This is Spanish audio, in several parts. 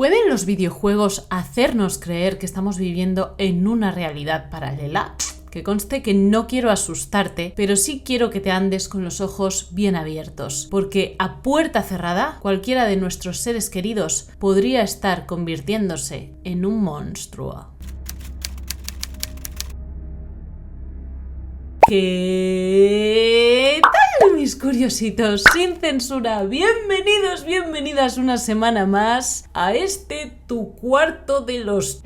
¿Pueden los videojuegos hacernos creer que estamos viviendo en una realidad paralela? Que conste que no quiero asustarte, pero sí quiero que te andes con los ojos bien abiertos, porque a puerta cerrada cualquiera de nuestros seres queridos podría estar convirtiéndose en un monstruo. ¿Qué tal, mis curiositos? Sin censura, bienvenidos, bienvenidas una semana más a tu cuarto de los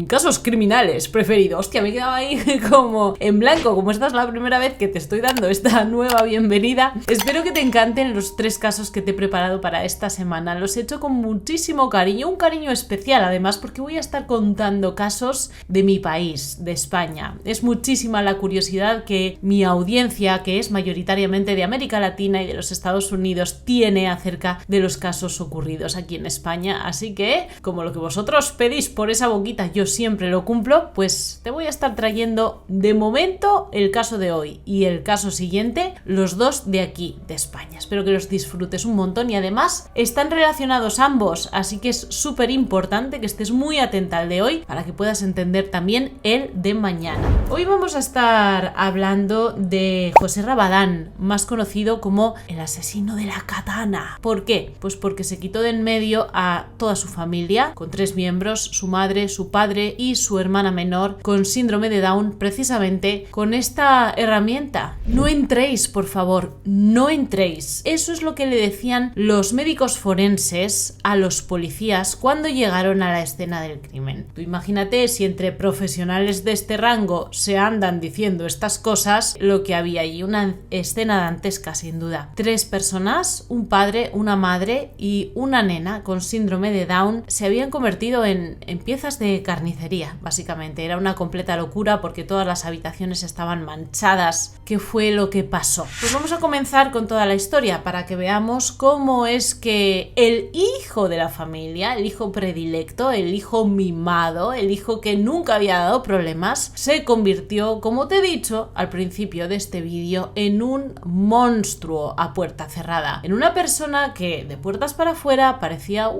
casos criminales preferidos. Hostia, me he quedado ahí como en blanco, como esta es la primera vez que te estoy dando esta nueva bienvenida. Espero que te encanten los 3 casos que te he preparado para esta semana. Los he hecho con muchísimo cariño, un cariño especial además, porque voy a estar contando casos de mi país, de España. Es muchísima la curiosidad que mi audiencia, que es mayoritariamente de América Latina y de los Estados Unidos, tiene acerca de los casos ocurridos aquí en España. Así que, como lo que vosotros pedís por esa boquita yo siempre lo cumplo, pues te voy a estar trayendo de momento el caso de hoy y el caso siguiente, los 2 de aquí, de España. Espero que los disfrutes un montón y además están relacionados ambos, así que es súper importante que estés muy atenta al de hoy para que puedas entender también el de mañana. Hoy vamos a estar hablando de José Rabadán, más conocido como el asesino de la katana. ¿Por qué? Pues porque se quitó de en medio a toda su familia, con 3 miembros, su madre, su padre y su hermana menor con síndrome de Down, precisamente con esta herramienta. No entréis, por favor, no entréis. Eso es lo que le decían los médicos forenses a los policías cuando llegaron a la escena del crimen. Tú imagínate si entre profesionales de este rango se andan diciendo estas cosas, lo que había allí, una escena dantesca sin duda. 3 personas, un padre, una madre y una nena con síndrome de Down se habían convertido en piezas de carnicería, básicamente. Era una completa locura porque todas las habitaciones estaban manchadas. ¿Qué fue lo que pasó? Pues vamos a comenzar con toda la historia para que veamos cómo es que el hijo de la familia, el hijo predilecto, el hijo mimado, el hijo que nunca había dado problemas, se convirtió, como te he dicho al principio de este vídeo, en un monstruo a puerta cerrada. En una persona que de puertas para afuera parecía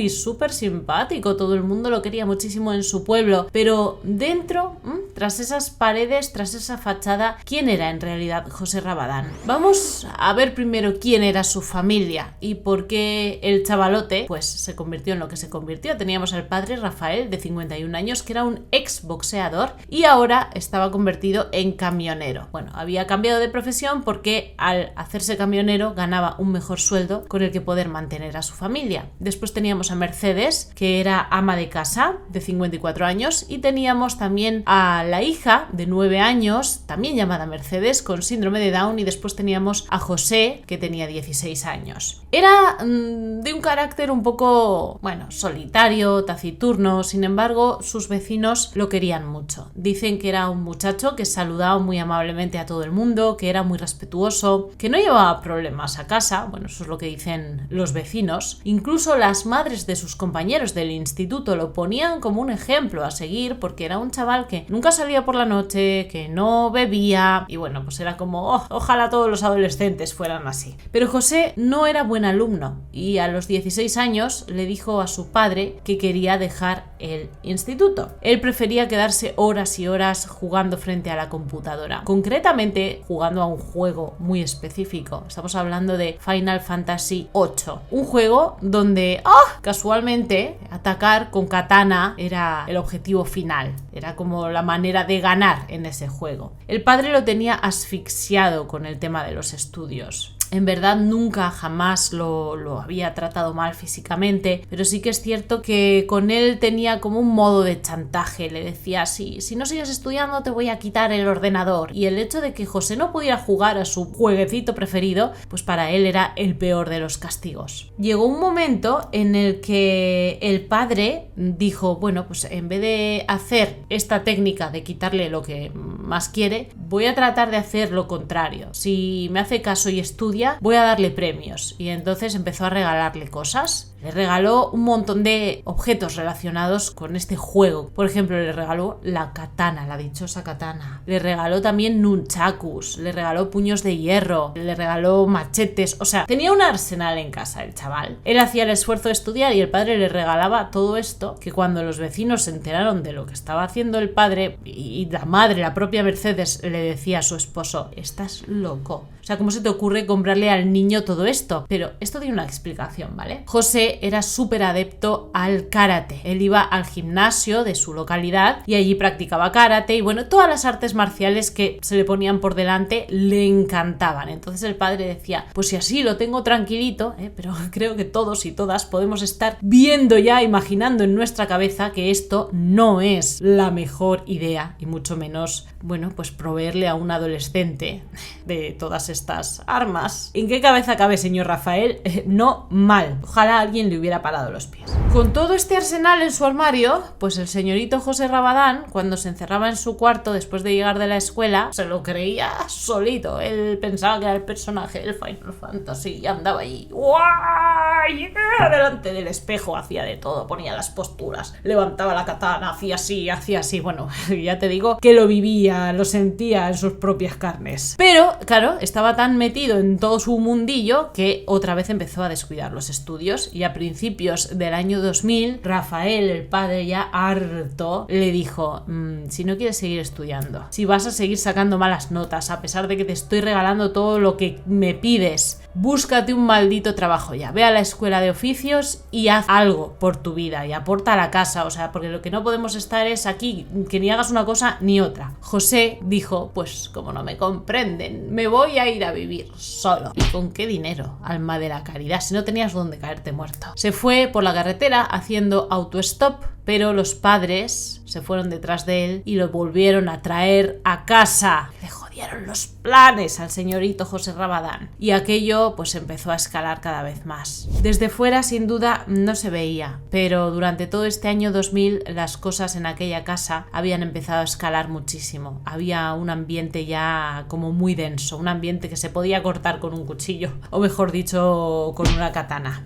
súper simpático, todo el mundo lo quería muchísimo en su pueblo, pero dentro, tras esas paredes, tras esa fachada, ¿quién era en realidad José Rabadán? Vamos a ver primero quién era su familia y por qué el chavalote pues se convirtió en lo que se convirtió. Teníamos al padre Rafael, de 51 años, que era un ex boxeador y ahora estaba convertido en camionero. Bueno, había cambiado de profesión porque al hacerse camionero ganaba un mejor sueldo con el que poder mantener a su familia. Después teníamos a Mercedes, que era ama de casa, de 54 años, y teníamos también a la hija de 9 años, también llamada Mercedes, con síndrome de Down, y después teníamos a José, que tenía 16 años. Era de un carácter un poco, solitario, taciturno, sin embargo, sus vecinos lo querían mucho. Dicen que era un muchacho que saludaba muy amablemente a todo el mundo, que era muy respetuoso, que no llevaba problemas a casa, eso es lo que dicen los vecinos. Incluso las madres de sus compañeros del instituto lo ponían como un ejemplo a seguir porque era un chaval que nunca salía por la noche, que no bebía y pues era como ojalá todos los adolescentes fueran así. Pero José no era buen alumno y a los 16 años le dijo a su padre que quería dejar el instituto. Él prefería quedarse horas y horas jugando frente a la computadora, concretamente jugando a un juego muy específico. Estamos hablando de Final Fantasy VIII, un juego donde casualmente atacar con katana era el objetivo final, era como la manera de ganar en ese juego. El padre lo tenía asfixiado con el tema de los estudios. En verdad nunca jamás lo había tratado mal físicamente, pero sí que es cierto que con él tenía como un modo de chantaje. Le decía, si no sigues estudiando te voy a quitar el ordenador. Y el hecho de que José no pudiera jugar a su jueguecito preferido, pues para él era el peor de los castigos. Llegó un momento en el que el padre dijo, pues en vez de hacer esta técnica de quitarle lo que más quiere, voy a tratar de hacer lo contrario. Si me hace caso y estudia, voy a darle premios. Y entonces empezó a regalarle cosas. Le regaló un montón de objetos relacionados con este juego. Por ejemplo, le regaló la katana, la dichosa katana. Le regaló también nunchakus, le regaló puños de hierro, le regaló machetes. O sea, tenía un arsenal en casa el chaval. Él hacía el esfuerzo de estudiar y el padre le regalaba todo esto, que cuando los vecinos se enteraron de lo que estaba haciendo el padre, y la madre, la propia Mercedes, le decía a su esposo: estás loco. O sea, ¿cómo se te ocurre comprarle al niño todo esto? Pero esto tiene una explicación, ¿vale? José era súper adepto al karate. Él iba al gimnasio de su localidad y allí practicaba karate y bueno, todas las artes marciales que se le ponían por delante le encantaban. Entonces el padre decía: pues si así lo tengo tranquilito, pero creo que todos y todas podemos estar viendo ya, imaginando en nuestra cabeza que esto no es la mejor idea y mucho menos, bueno, pues proveerle a un adolescente de todas estas armas. ¿En qué cabeza cabe, señor Rafael? No mal. Ojalá alguien le hubiera parado los pies. Con todo este arsenal en su armario, pues el señorito José Rabadán, cuando se encerraba en su cuarto después de llegar de la escuela, se lo creía solito. Él pensaba que era el personaje del Final Fantasy y andaba allí delante del espejo, hacía de todo, ponía las posturas, levantaba la katana, hacía así. Bueno, ya te digo que lo vivía, lo sentía en sus propias carnes. Pero, claro, estaba tan metido en todo su mundillo que otra vez empezó a descuidar los estudios y a principios del año 2000, Rafael, el padre, ya harto, le dijo: si no quieres seguir estudiando, si vas a seguir sacando malas notas a pesar de que te estoy regalando todo lo que me pides, búscate un maldito trabajo ya, ve a la escuela de oficios y haz algo por tu vida y aporta a la casa, o sea, porque lo que no podemos estar es aquí, que ni hagas una cosa ni otra. José dijo: pues como no me comprenden, me voy a ir a vivir solo. ¿Y con qué dinero? Alma de la caridad, si no tenías dónde caerte muerto. Se fue por la carretera haciendo autostop, pero los padres se fueron detrás de él y lo volvieron a traer a casa. Le jodieron los planes al señorito José Rabadán y aquello pues empezó a escalar cada vez más. Desde fuera sin duda no se veía, pero durante todo este año 2000 las cosas en aquella casa habían empezado a escalar muchísimo. Había un ambiente ya como muy denso, un ambiente que se podía cortar con un cuchillo, o mejor dicho, con una katana.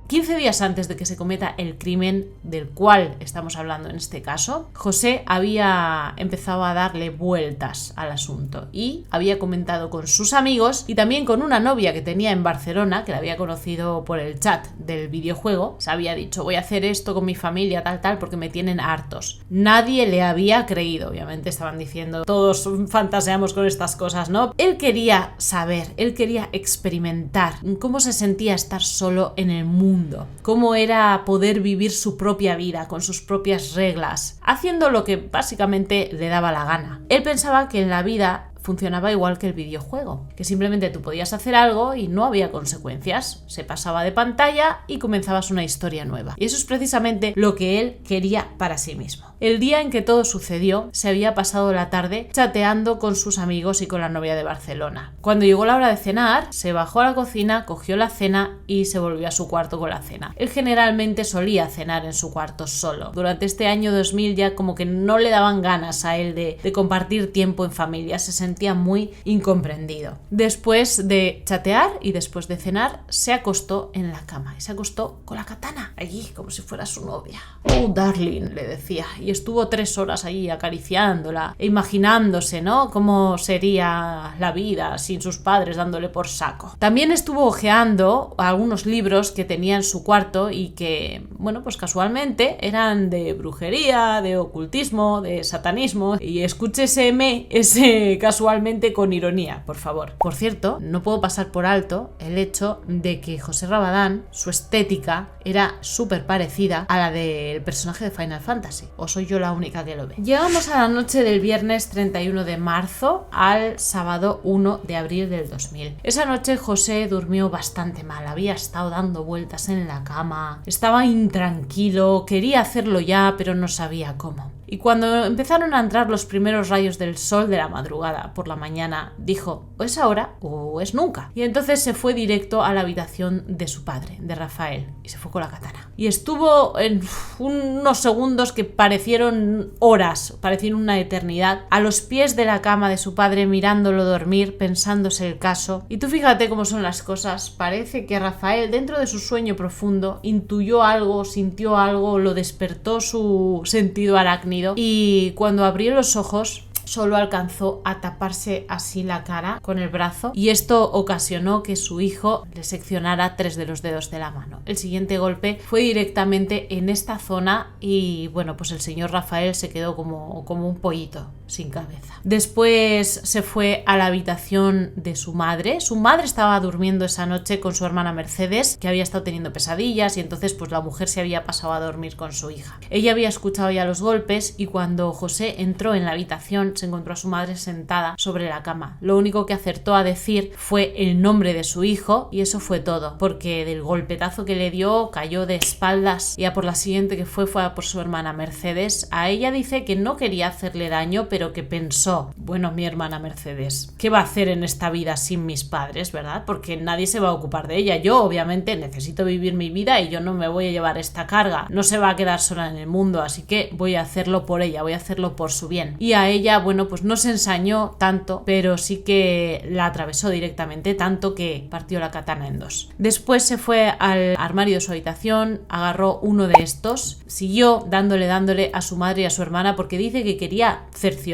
15 días antes de que se cometa el crimen del cual estamos hablando en este caso, José había empezado a darle vueltas al asunto y había comentado con sus amigos y también con una novia que tenía en Barcelona, que la había conocido por el chat del videojuego. Se había dicho: voy a hacer esto con mi familia, tal, porque me tienen hartos. Nadie le había creído, obviamente estaban diciendo: todos fantaseamos con estas cosas, ¿no? Él quería saber, él quería experimentar cómo se sentía estar solo en el mundo, cómo era poder vivir su propia vida con sus propias reglas, haciendo lo que básicamente le daba la gana. Él pensaba que en la vida funcionaba igual que el videojuego, que simplemente tú podías hacer algo y no había consecuencias, se pasaba de pantalla y comenzabas una historia nueva. Y eso es precisamente lo que él quería para sí mismo. El día en que todo sucedió, se había pasado la tarde chateando con sus amigos y con la novia de Barcelona. Cuando llegó la hora de cenar, se bajó a la cocina, cogió la cena y se volvió a su cuarto con la cena. Él generalmente solía cenar en su cuarto solo. Durante este año 2000 ya como que no le daban ganas a él de compartir tiempo en familia, se sentía muy incomprendido. Después de chatear y después de cenar, se acostó en la cama y se acostó con la katana allí como si fuera su novia. Oh, darling, le decía, y estuvo 3 horas allí acariciándola e imaginándose, ¿no?, cómo sería la vida sin sus padres dándole por saco. También estuvo hojeando algunos libros que tenía en su cuarto y que, bueno, pues casualmente eran de brujería, de ocultismo, de satanismo, y escúcheseme ese casualmente con ironía, por favor. Por cierto, no puedo pasar por alto el hecho de que José Rabadán, su estética era súper parecida a la del personaje de Final Fantasy. ¿O soy yo la única que lo ve? Llegamos a la noche del viernes 31 de marzo al sábado 1 de abril del 2000. Esa noche José durmió bastante mal, había estado dando vueltas en la cama, estaba intranquilo, quería hacerlo ya, pero no sabía cómo. Y cuando empezaron a entrar los primeros rayos del sol de la madrugada por la mañana, dijo: o es ahora o es nunca. Y entonces se fue directo a la habitación de su padre, de Rafael. y se fue con la katana. Y estuvo en unos segundos que parecieron horas, parecieron una eternidad, a los pies de la cama de su padre mirándolo dormir, pensándose el caso. Y tú fíjate cómo son las cosas. Parece que Rafael, dentro de su sueño profundo, intuyó algo, sintió algo, lo despertó su sentido arácnido, y cuando abrió los ojos solo alcanzó a taparse así la cara con el brazo, y esto ocasionó que su hijo le seccionara 3 de los dedos de la mano. El siguiente golpe fue directamente en esta zona y bueno, pues el señor Rafael se quedó como un pollito sin cabeza. Después se fue a la habitación de su madre. Su madre estaba durmiendo esa noche con su hermana Mercedes, que había estado teniendo pesadillas, y entonces pues la mujer se había pasado a dormir con su hija. Ella había escuchado ya los golpes y cuando José entró en la habitación se encontró a su madre sentada sobre la cama. Lo único que acertó a decir fue el nombre de su hijo y eso fue todo, porque del golpetazo que le dio cayó de espaldas, y a por la siguiente que fue a por su hermana Mercedes. A ella dice que no quería hacerle daño, pero que pensó, bueno, mi hermana Mercedes, ¿qué va a hacer en esta vida sin mis padres, verdad? Porque nadie se va a ocupar de ella. Yo obviamente necesito vivir mi vida y yo no me voy a llevar esta carga. No se va a quedar sola en el mundo, así que voy a hacerlo por ella, voy a hacerlo por su bien. Y a ella, bueno, pues no se ensañó tanto, pero sí que la atravesó directamente, tanto que partió la katana en 2. Después se fue al armario de su habitación, agarró uno de estos, siguió dándole a su madre y a su hermana, porque dice que quería cerciorarse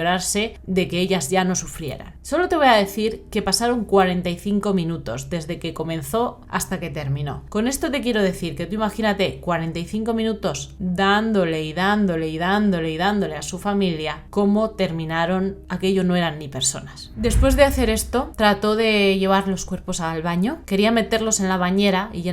de que ellas ya no sufrieran. Solo te voy a decir que pasaron 45 minutos desde que comenzó hasta que terminó. Con esto te quiero decir que tú imagínate 45 minutos dándole a su familia, cómo terminaron. Aquello no eran ni personas. Después de hacer esto, trató de llevar los cuerpos al baño, quería meterlos en la bañera y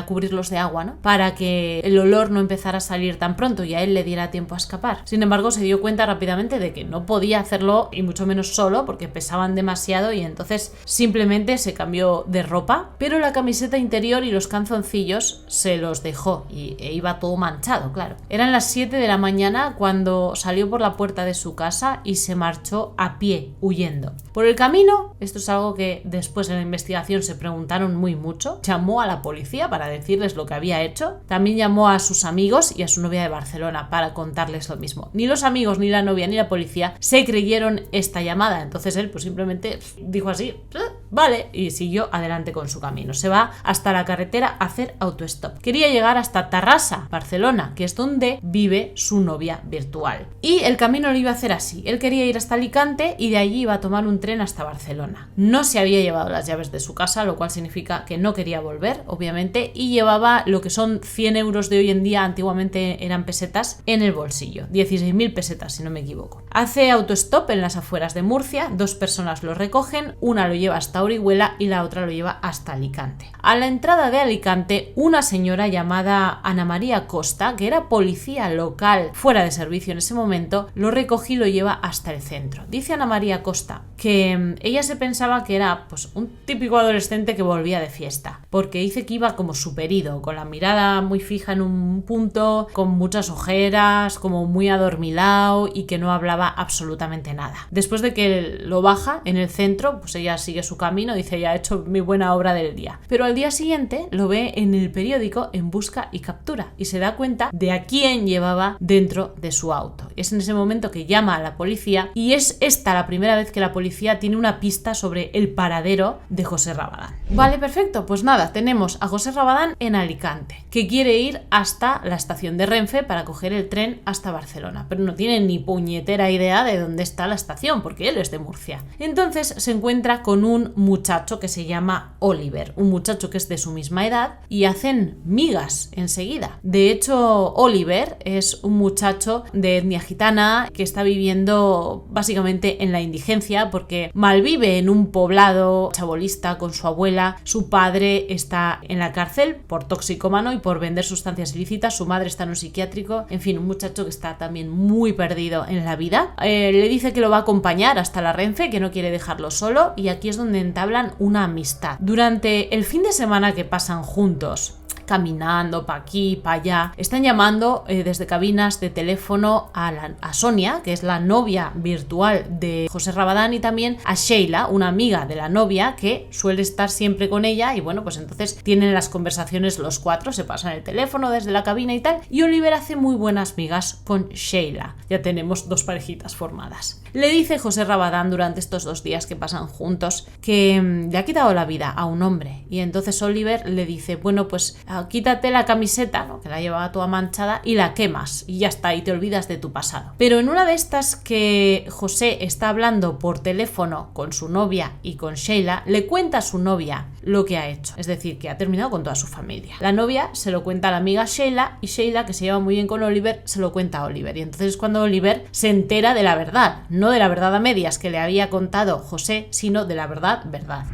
cubrirlos de agua, ¿no? Para que el olor no empezara a salir tan pronto y a él le diera tiempo a escapar. Sin embargo, se dio cuenta rápidamente de que no podía hacerlo, y mucho menos solo, porque pesaban demasiado, y entonces simplemente se cambió de ropa, pero la camiseta interior y los calzoncillos se los dejó e iba todo manchado, claro. Eran las 7 de la mañana cuando salió por la puerta de su casa y se marchó a pie, huyendo. Por el camino, esto es algo que después en la investigación se preguntaron muy mucho, llamó a la policía para decirles lo que había hecho, también llamó a sus amigos y a su novia de Barcelona para contarles lo mismo. Ni los amigos, ni la novia, ni la policía se creyeron esta llamada, entonces él pues simplemente dijo así, vale, y siguió adelante con su camino. Se va hasta la carretera a hacer autostop. Quería llegar hasta Tarrasa, Barcelona, que es donde vive su novia virtual. Y el camino lo iba a hacer así. Él quería ir hasta Alicante y de allí iba a tomar un tren hasta Barcelona. No se había llevado las llaves de su casa, lo cual significa que no quería volver, obviamente, y llevaba lo que son 100 euros de hoy en día, antiguamente eran pesetas, en el bolsillo. 16.000 pesetas, si no me equivoco. Hace autostop en las afueras de Murcia, 2 personas lo recogen, una lo lleva hasta Orihuela y la otra lo lleva hasta Alicante. A la entrada de Alicante, una señora llamada Ana María Costa, que era policía local fuera de servicio en ese momento, lo recoge y lo lleva hasta el centro. Dice Ana María Costa que ella se pensaba que era pues un típico adolescente que volvía de fiesta, porque dice que iba como superido, con la mirada muy fija en un punto, con muchas ojeras, como muy adormilado y que no hablaba absolutamente nada. Después de que lo baja en el centro, pues ella sigue su camino, dice ya he hecho mi buena obra del día. Pero al día siguiente lo ve en el periódico en busca y captura y se da cuenta de a quién llevaba dentro de su auto. Es en ese momento que llama a la policía y es esta la primera vez que la policía tiene una pista sobre el paradero de José Rabadán. Vale, perfecto, pues nada, tenemos a José Rabadán en Alicante, que quiere ir hasta la estación de Renfe para coger el tren hasta Barcelona, pero no tiene ni puñetera idea de dónde está la estación, porque él es de Murcia. Entonces se encuentra con un muchacho que se llama Oliver, un muchacho que es de su misma edad, y hacen migas enseguida. De hecho, Oliver es un muchacho de etnia gitana que está viviendo básicamente en la indigencia porque malvive en un poblado chabolista con su abuela. Su padre está en la cárcel por toxicómano y por vender sustancias ilícitas, su madre está en un psiquiátrico, en fin, un muchacho que está también muy perdido en la vida. Le dice que lo va a acompañar hasta la Renfe, que no quiere dejarlo solo, y aquí es donde entablan una amistad. Durante el fin de semana que pasan juntos, caminando para aquí, para allá. Están llamando desde cabinas de teléfono a Sonia, que es la novia virtual de José Rabadán, y también a Sheila, una amiga de la novia que suele estar siempre con ella, y bueno, pues entonces tienen las conversaciones los cuatro, se pasan el teléfono desde la cabina y tal, y Oliver hace muy buenas migas con Sheila. Ya tenemos dos parejitas formadas. Le dice José Rabadán durante estos 2 días que pasan juntos que le ha quitado la vida a un hombre, y entonces Oliver le dice, bueno, pues quítate la camiseta, ¿no?, que la llevaba toda manchada, y la quemas y ya está, y te olvidas de tu pasado. Pero en una de estas que José está hablando por teléfono con su novia y con Sheila, le cuenta a su novia lo que ha hecho, es decir, que ha terminado con toda su familia. La novia se lo cuenta a la amiga Sheila, y Sheila, que se lleva muy bien con Oliver, se lo cuenta a Oliver, y entonces es cuando Oliver se entera de la verdad, no de la verdad a medias que le había contado José, sino de la verdad.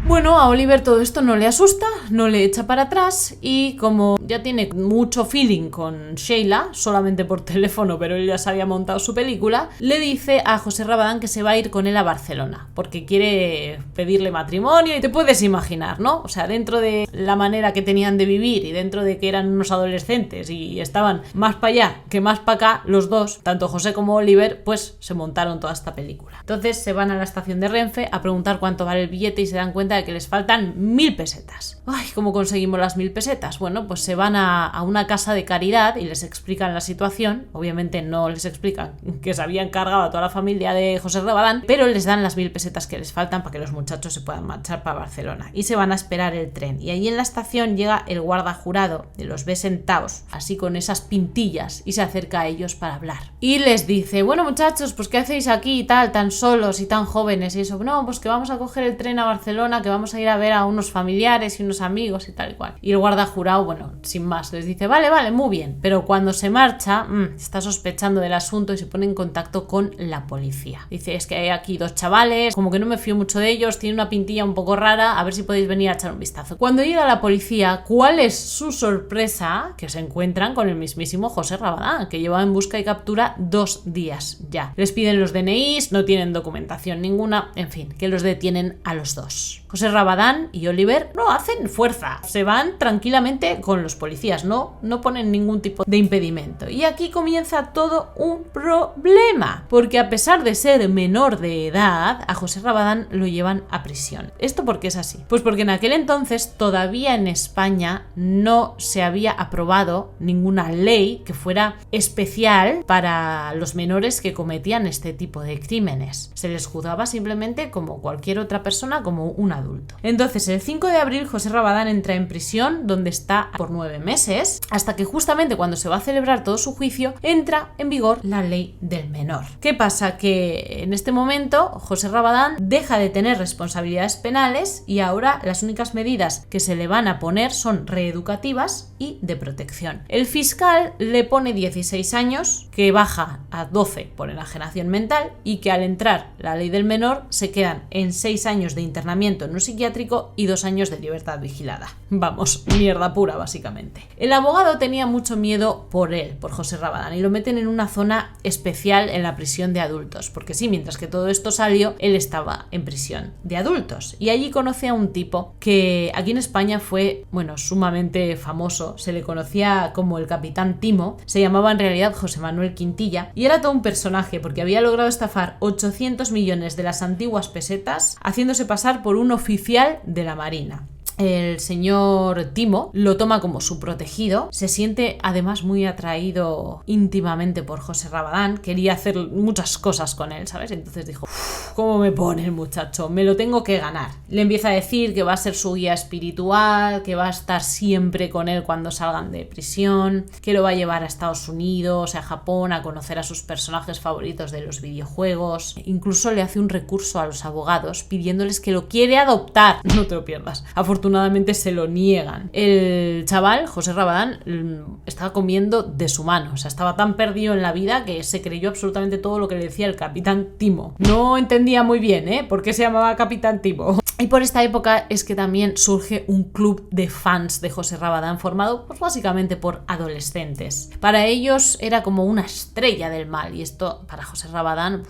Bueno, a Oliver todo esto no le asusta, no le echa para atrás, y como ya tiene mucho feeling con Sheila, solamente por teléfono, pero él ya se había montado su película, le dice a José Rabadán que se va a ir con él a Barcelona, porque quiere pedirle matrimonio, y te puedes imaginar, ¿no? O sea, dentro de la manera que tenían de vivir y dentro de que eran unos adolescentes y estaban más para allá que más para acá, los dos, tanto José como Oliver, pues se montaron toda esta película. Entonces se van a la estación de Renfe a preguntar cuánto vale el billete y se dan cuenta de que les faltan 1000 pesetas. Ay, ¿cómo conseguimos las 1000 pesetas? Bueno, pues se van a una casa de caridad y les explican la situación. Obviamente no les explican que se habían cargado a toda la familia de José Rabadán, pero les dan las 1000 pesetas que les faltan para que los muchachos se puedan marchar para Barcelona, y se van a esperar el tren. Y allí en la estación llega el guarda jurado, y los ve sentados así con esas pintillas, y se acerca a ellos para hablar y les dice, bueno, muchachos, pues ¿qué hacéis aquí y tal, tan solos y tan jóvenes? Y eso, no, pues que vamos a coger el tren a Barcelona, que vamos a ir a ver a unos familiares y unos amigos y tal y cual. Y el guarda jurado, bueno, sin más, les dice, vale, muy bien, pero cuando se marcha, está sospechando del asunto y se pone en contacto con la policía. Dice, es que hay aquí 2 chavales, como que no me fío mucho de ellos, tienen una pintilla un poco rara, a ver si podéis venir a echar un vistazo. Cuando llega la policía, ¿cuál es su sorpresa? Que se encuentran con el mismísimo José Rabadán, que lleva en busca y captura 2 días ya. Les piden los DNIs, no tienen documentación ninguna, en fin, que los detienen a los dos. José Rabadán y Oliver no hacen fuerza, se van tranquilamente con los policías, no ponen ningún tipo de impedimento. Y aquí comienza todo un problema, porque a pesar de ser menor de edad, a José Rabadán lo llevan a prisión. ¿Esto por qué es así? Pues porque en aquel entonces todavía en España no se había aprobado ninguna ley que fuera especial para los menores que cometían este tipo de crímenes. Se les juzgaba simplemente como cualquier otra persona, como un adulto. Entonces, el 5 de abril José Rabadán entra en prisión, donde está por 9 meses, hasta que justamente cuando se va a celebrar todo su juicio, entra en vigor la ley del menor. ¿Qué pasa? Que en este momento José Rabadán deja de tener responsabilidades penales, y ahora las únicas medidas que se le van a poner son reeducativas y de protección. El fiscal le pone 16 años, que baja a 12 por enajenación mental, y que al entrar la ley del menor se quedan en 6 años de internamiento en un psiquiátrico y 2 años de libertad vigilada. Vamos, mierda pura básicamente. El abogado tenía mucho miedo por él, por José Rabadán, y lo meten en una zona especial en la prisión de adultos, porque sí, mientras que todo esto salió, él estaba en prisión de adultos, y allí conoce a un tipo que aquí en España fue, bueno, sumamente famoso, se le conocía como el Capitán Timo, se llamaba en realidad José Manuel Quintilla, y era todo un personaje porque había logrado estafar 800 millones de las antiguas pesetas haciéndose pasar por un oficial de la Marina. El señor Timo lo toma como su protegido, se siente además muy atraído íntimamente por José Rabadán, quería hacer muchas cosas con él, ¿sabes? Entonces dijo, ¿cómo me pone el muchacho? Me lo tengo que ganar. Le empieza a decir que va a ser su guía espiritual, que va a estar siempre con él cuando salgan de prisión, que lo va a llevar a Estados Unidos, a Japón, a conocer a sus personajes favoritos de los videojuegos. Incluso le hace un recurso a los abogados pidiéndoles que lo quiere adoptar. No te lo pierdas. Afortunadamente se lo niegan. El chaval, José Rabadán, estaba comiendo de su mano. O sea, estaba tan perdido en la vida que se creyó absolutamente todo lo que le decía el Capitán Timo. No entendía muy bien, por qué se llamaba Capitán Timo. Y por esta época es que también surge un club de fans de José Rabadán formado pues básicamente por adolescentes. Para ellos era como una estrella del mal, y esto para José Rabadán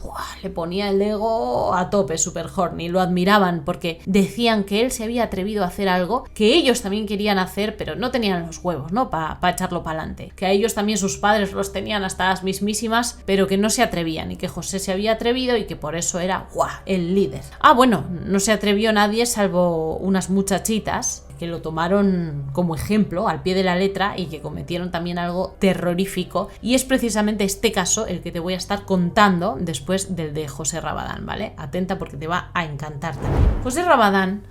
le ponía el ego a tope, super horny. Lo admiraban porque decían que él se había atrevido a hacer hacer algo que ellos también querían hacer, pero no tenían los huevos, ¿no? Para echarlo para adelante. Que a ellos también sus padres los tenían hasta las mismísimas, pero que no se atrevían, y que José se había atrevido y que por eso era el líder. Bueno, no se atrevió nadie salvo unas muchachitas que lo tomaron como ejemplo al pie de la letra y que cometieron también algo terrorífico, y es precisamente este caso el que te voy a estar contando después del de José Rabadán, ¿vale? Atenta porque te va a encantar también. José Rabadán,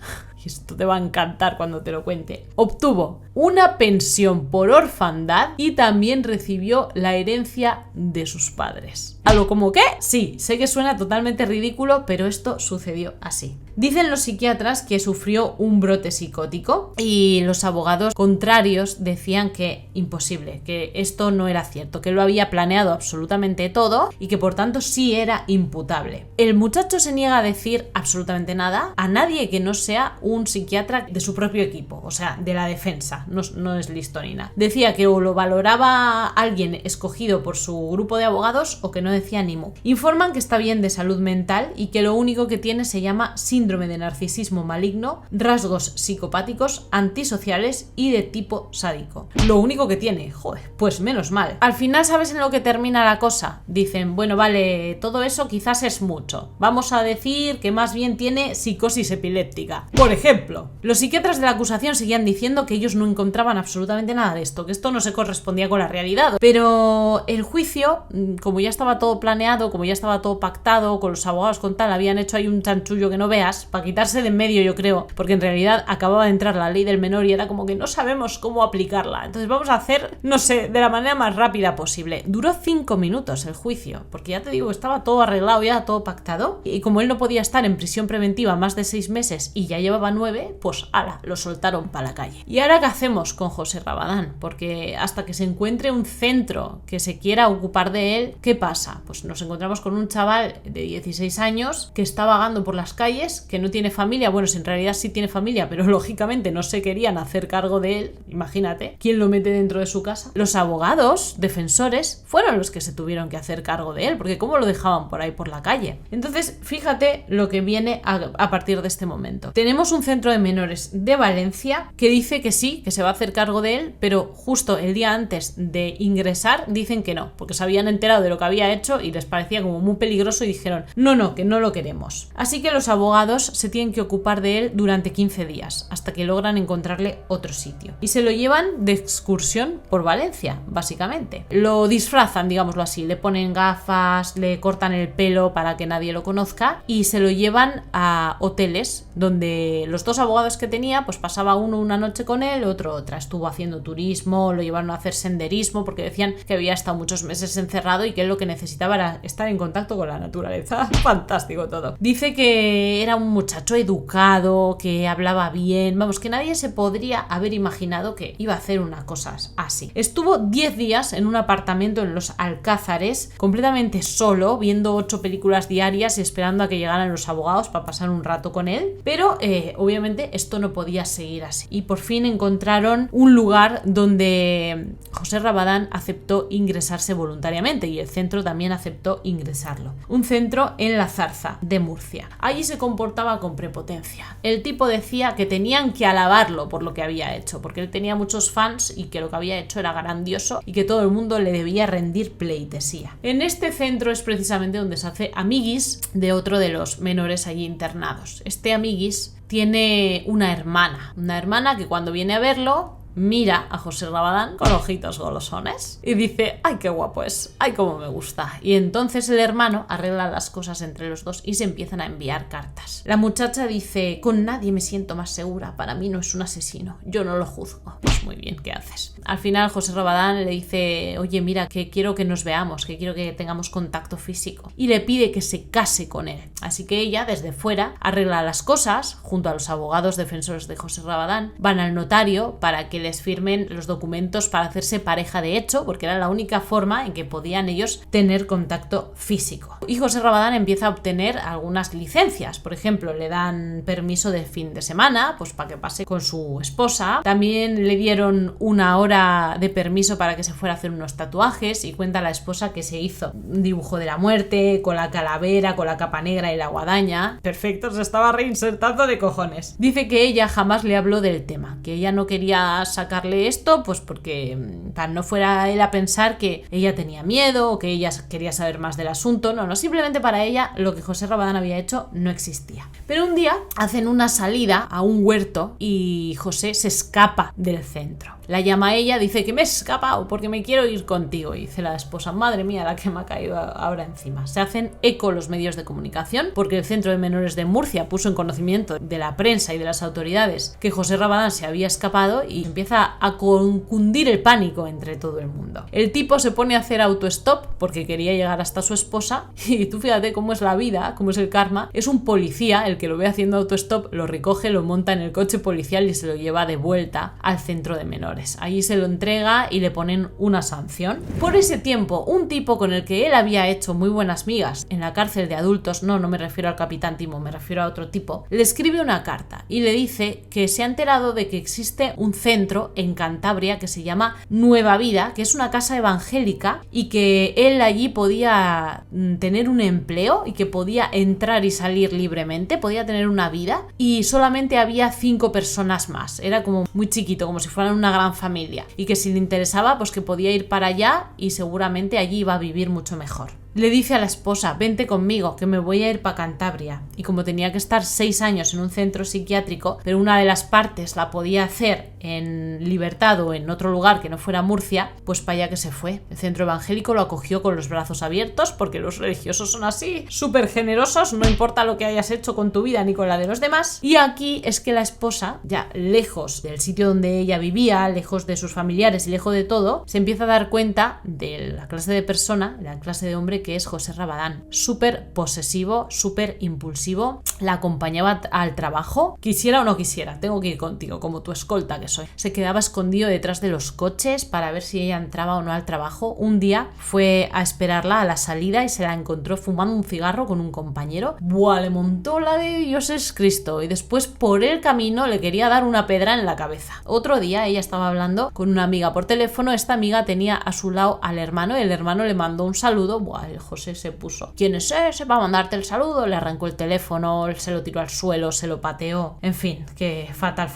y esto te va a encantar cuando te lo cuente, obtuvo una pensión por orfandad y también recibió la herencia de sus padres. ¿Algo como qué? Sí, sé que suena totalmente ridículo, pero esto sucedió así. Dicen los psiquiatras que sufrió un brote psicótico y los abogados contrarios decían que imposible, que esto no era cierto, que lo había planeado absolutamente todo y que por tanto sí era imputable. El muchacho se niega a decir absolutamente nada a nadie que no sea un psiquiatra de su propio equipo, o sea, de la defensa, no es listo ni nada. Decía que o lo valoraba alguien escogido por su grupo de abogados o que no decía ni mu. Informan que está bien de salud mental y que lo único que tiene se llama síndrome de narcisismo maligno, rasgos psicopáticos, antisociales y de tipo sádico. Lo único que tiene, pues menos mal. Al final, ¿sabes en lo que termina la cosa? Dicen, bueno, vale, todo eso quizás es mucho. Vamos a decir que más bien tiene psicosis epiléptica. Por ejemplo, los psiquiatras de la acusación seguían diciendo que ellos no encontraban absolutamente nada de esto, que esto no se correspondía con la realidad. Pero el juicio, como ya estaba todo planeado, como ya estaba todo pactado, con los abogados con tal, habían hecho ahí un chanchullo que no veas, para quitarse de en medio, yo creo, porque en realidad acababa de entrar la ley del menor y era como que no sabemos cómo aplicarla. Entonces vamos a hacer, no sé, de la manera más rápida posible. Duró 5 minutos el juicio, porque ya te digo, estaba todo arreglado, ya todo pactado, y como él no podía estar en prisión preventiva más de 6 meses y ya llevaba 9, pues lo soltaron para la calle. ¿Y ahora qué hacemos con José Rabadán? Porque hasta que se encuentre un centro que se quiera ocupar de él, ¿qué pasa? Pues nos encontramos con un chaval de 16 años que está vagando por las calles, que no tiene familia. Bueno, si en realidad sí tiene familia, pero lógicamente no se querían hacer cargo de él. Imagínate, ¿quién lo mete dentro de su casa? Los abogados defensores fueron los que se tuvieron que hacer cargo de él, porque ¿cómo lo dejaban por ahí por la calle? Entonces, fíjate lo que viene a partir de este momento. Tenemos un centro de menores de Valencia que dice que sí, que se va a hacer cargo de él, pero justo el día antes de ingresar dicen que no, porque se habían enterado de lo que había hecho y les parecía como muy peligroso y dijeron, no, que no lo queremos. Así que los abogados se tienen que ocupar de él durante 15 días, hasta que logran encontrarle otro sitio. Y se lo llevan de excursión por Valencia, básicamente. Lo disfrazan, digámoslo así, le ponen gafas, le cortan el pelo para que nadie lo conozca y se lo llevan a hoteles donde los dos abogados que tenía, pues pasaba uno una noche con él, otro otra. Estuvo haciendo turismo, lo llevaron a hacer senderismo porque decían que había estado muchos meses encerrado y que él lo que necesitaba era estar en contacto con la naturaleza. Fantástico todo. Dice que era un muchacho educado, que hablaba bien, vamos, que nadie se podría haber imaginado que iba a hacer una cosa así. Estuvo 10 días en un apartamento en Los Alcázares, completamente solo, viendo 8 películas diarias y esperando a que llegaran los abogados para pasar un rato con él, pero obviamente esto no podía seguir así. Y por fin encontraron un lugar donde José Rabadán aceptó ingresarse voluntariamente y el centro también aceptó ingresarlo. Un centro en La Zarza de Murcia. Allí se comportaba con prepotencia. El tipo decía que tenían que alabarlo por lo que había hecho, porque él tenía muchos fans y que lo que había hecho era grandioso y que todo el mundo le debía rendir pleitesía. En este centro es precisamente donde se hace amiguis de otro de los menores allí internados. Este amiguis tiene una hermana que cuando viene a verlo mira a José Rabadán con ojitos golosones y dice, ¡ay, qué guapo es! ¡Ay, cómo me gusta! Y entonces el hermano arregla las cosas entre los dos y se empiezan a enviar cartas. La muchacha dice, con nadie me siento más segura, para mí no es un asesino, yo no lo juzgo. Pues muy bien, ¿qué haces? Al final José Rabadán le dice, oye, mira, que quiero que nos veamos, que quiero que tengamos contacto físico. Y le pide que se case con él. Así que ella, desde fuera, arregla las cosas, junto a los abogados defensores de José Rabadán, van al notario para que les firmen los documentos para hacerse pareja de hecho, porque era la única forma en que podían ellos tener contacto físico. Y José Rabadán empieza a obtener algunas licencias. Por ejemplo, le dan permiso de fin de semana, pues para que pase con su esposa. También le dieron una hora de permiso para que se fuera a hacer unos tatuajes, y cuenta la esposa que se hizo un dibujo de la muerte con la calavera, con la capa negra y la guadaña. Perfecto, se estaba reinsertando de cojones. Dice que ella jamás le habló del tema, que ella no quería sacarle esto, pues porque para no fuera él a pensar que ella tenía miedo o que ella quería saber más del asunto. No, simplemente para ella lo que José Rabadán había hecho no existía. Pero un día hacen una salida a un huerto y José se escapa del centro. La llama a ella, dice que me he escapado porque me quiero ir contigo. Y dice la esposa, madre mía, la que me ha caído ahora encima. Se hacen eco los medios de comunicación porque el Centro de Menores de Murcia puso en conocimiento de la prensa y de las autoridades que José Rabadán se había escapado, y empieza a cundir el pánico entre todo el mundo. El tipo se pone a hacer autostop porque quería llegar hasta su esposa, y tú fíjate cómo es la vida, cómo es el karma. Es un policía el que lo ve haciendo autostop, lo recoge, lo monta en el coche policial y se lo lleva de vuelta al centro de menores. Allí se lo entrega y le ponen una sanción. Por ese tiempo, un tipo con el que él había hecho muy buenas migas en la cárcel de adultos, no me refiero al capitán Timo, me refiero a otro tipo, le escribe una carta y le dice que se ha enterado de que existe un centro en Cantabria que se llama Nueva Vida, que es una casa evangélica, y que él allí podía tener un empleo y que podía entrar y salir libremente, podía tener una vida, y solamente había 5 personas más. Era como muy chiquito, como si fueran una gran familia, y que si le interesaba, pues que podía ir para allá y seguramente allí iba a vivir mucho mejor. Le dice a la esposa, vente conmigo, que me voy a ir para Cantabria. Y como tenía que estar 6 años en un centro psiquiátrico, pero una de las partes la podía hacer en libertad o en otro lugar que no fuera Murcia, pues para allá que se fue. El centro evangélico lo acogió con los brazos abiertos, porque los religiosos son así, súper generosos, no importa lo que hayas hecho con tu vida ni con la de los demás. Y aquí es que la esposa, ya lejos del sitio donde ella vivía, lejos de sus familiares y lejos de todo, se empieza a dar cuenta de la clase de persona, la clase de hombre que es José Rabadán. Súper posesivo, súper impulsivo, la acompañaba al trabajo, quisiera o no quisiera, tengo que ir contigo, como tu escolta que soy. Se quedaba escondido detrás de los coches para ver si ella entraba o no al trabajo. Un día fue a esperarla a la salida y se la encontró fumando un cigarro con un compañero. ¡Buah! Le montó la de Dios es Cristo, y después por el camino le quería dar una pedra en la cabeza. Otro día ella estaba hablando con una amiga por teléfono, esta amiga tenía a su lado al hermano, y el hermano le mandó un saludo. ¡Buah! El José se puso, ¿quién es ese? Va a mandarte el saludo. Le arrancó el teléfono, se lo tiró al suelo, se lo pateó, en fin, que fatal.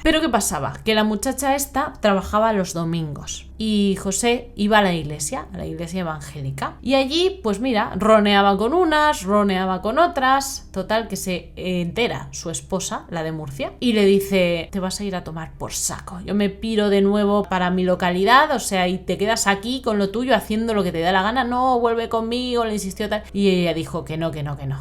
Pero ¿qué pasaba? Que la muchacha esta trabajaba los domingos y José iba a la iglesia evangélica, y allí, pues mira, roneaba con unas, roneaba con otras. Total, que se entera su esposa, la de Murcia, y le dice, te vas a ir a tomar por saco, yo me piro de nuevo para mi localidad, o sea, y te quedas aquí con lo tuyo haciendo lo que te da la gana, no, vuelve conmigo, le insistió tal, y ella dijo que no.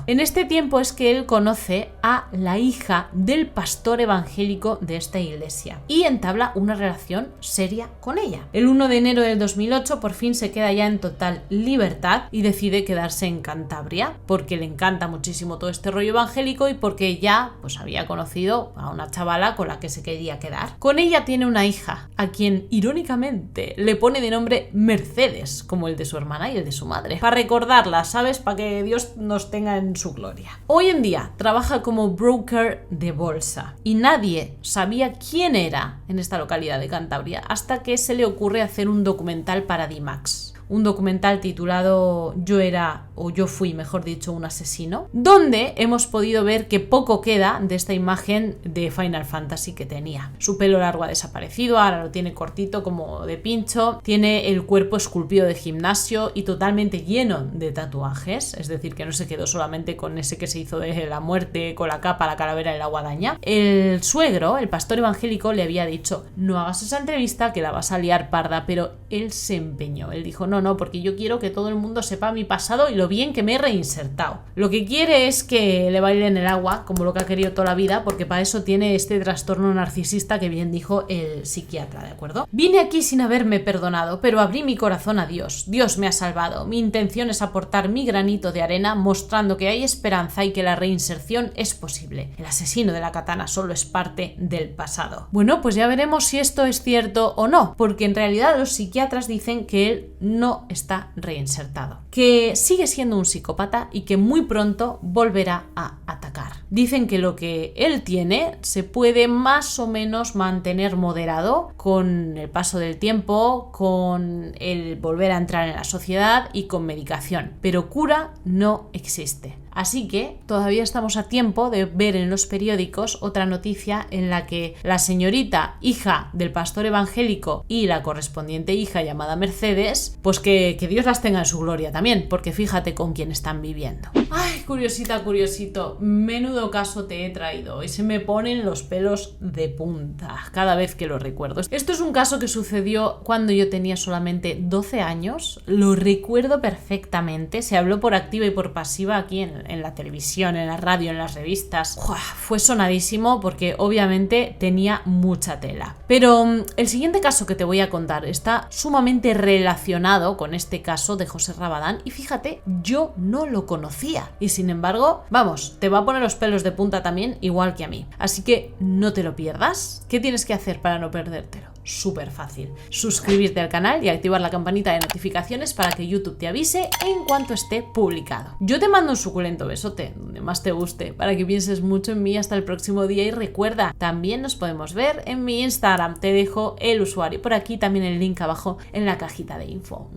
En este tiempo es que él conoce a la hija del pastor evangélico de esta iglesia y entabla una relación seria con ella. El 1 de enero del 2008 por fin se queda ya en total libertad y decide quedarse en Cantabria porque le encanta muchísimo todo este rollo evangélico y porque ya pues había conocido a una chavala con la que se quería quedar. Con ella tiene una hija a quien irónicamente le pone de nombre Mercedes, como el de su hermana y el de su madre, para recordarla, ¿sabes? Para que Dios nos tenga en su gloria. Hoy en día trabaja como broker de bolsa y nadie sabía quién era en esta localidad de Cantabria hasta que se le ocurre hacer un documental para D-Max. Un documental titulado Yo fui, mejor dicho, un asesino, donde hemos podido ver que poco queda de esta imagen de Final Fantasy que tenía. Su pelo largo ha desaparecido, ahora lo tiene cortito como de pincho, tiene el cuerpo esculpido de gimnasio y totalmente lleno de tatuajes, es decir, que no se quedó solamente con ese que se hizo de la muerte, con la capa, la calavera y la guadaña. El suegro, el pastor evangélico, le había dicho, no hagas esa entrevista que la vas a liar parda, pero él se empeñó, él dijo, no, porque yo quiero que todo el mundo sepa mi pasado y lo bien que me he reinsertado. Lo que quiere es que le bailen el agua, como lo que ha querido toda la vida, porque para eso tiene este trastorno narcisista que bien dijo el psiquiatra, ¿de acuerdo? Vine aquí sin haberme perdonado, pero abrí mi corazón a Dios. Dios me ha salvado. Mi intención es aportar mi granito de arena, mostrando que hay esperanza y que la reinserción es posible. El asesino de la katana solo es parte del pasado. Bueno, pues ya veremos si esto es cierto o no, porque en realidad los psiquiatras dicen que él no está reinsertado, que sigue siendo un psicópata y que muy pronto volverá a atacar. Dicen que lo que él tiene se puede más o menos mantener moderado con el paso del tiempo, con el volver a entrar en la sociedad y con medicación, pero cura no existe. Así que todavía estamos a tiempo de ver en los periódicos otra noticia en la que la señorita hija del pastor evangélico y la correspondiente hija llamada Mercedes, pues que Dios las tenga en su gloria también, porque fíjate con quién están viviendo. Ay, curiosita, curiosito, menudo caso te he traído y se me ponen los pelos de punta cada vez que lo recuerdo. Esto es un caso que sucedió cuando yo tenía solamente 12 años, lo recuerdo perfectamente, se habló por activa y por pasiva aquí en la televisión, en la radio, en las revistas. ¡Uah! Fue sonadísimo porque obviamente tenía mucha tela. Pero el siguiente caso que te voy a contar está sumamente relacionado con este caso de José Rabadán y fíjate, yo no lo conocía y sin embargo, vamos, te va a poner los pelos de punta también igual que a mí. Así que no te lo pierdas. ¿Qué tienes que hacer para no perdértelo? Súper fácil. Suscribirte al canal y activar la campanita de notificaciones para que YouTube te avise en cuanto esté publicado. Yo te mando un suculento besote, donde más te guste, para que pienses mucho en mí hasta el próximo día y recuerda, también nos podemos ver en mi Instagram. Te dejo el usuario por aquí, también el link abajo en la cajita de info.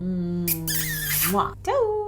¡Mua! ¡Chao!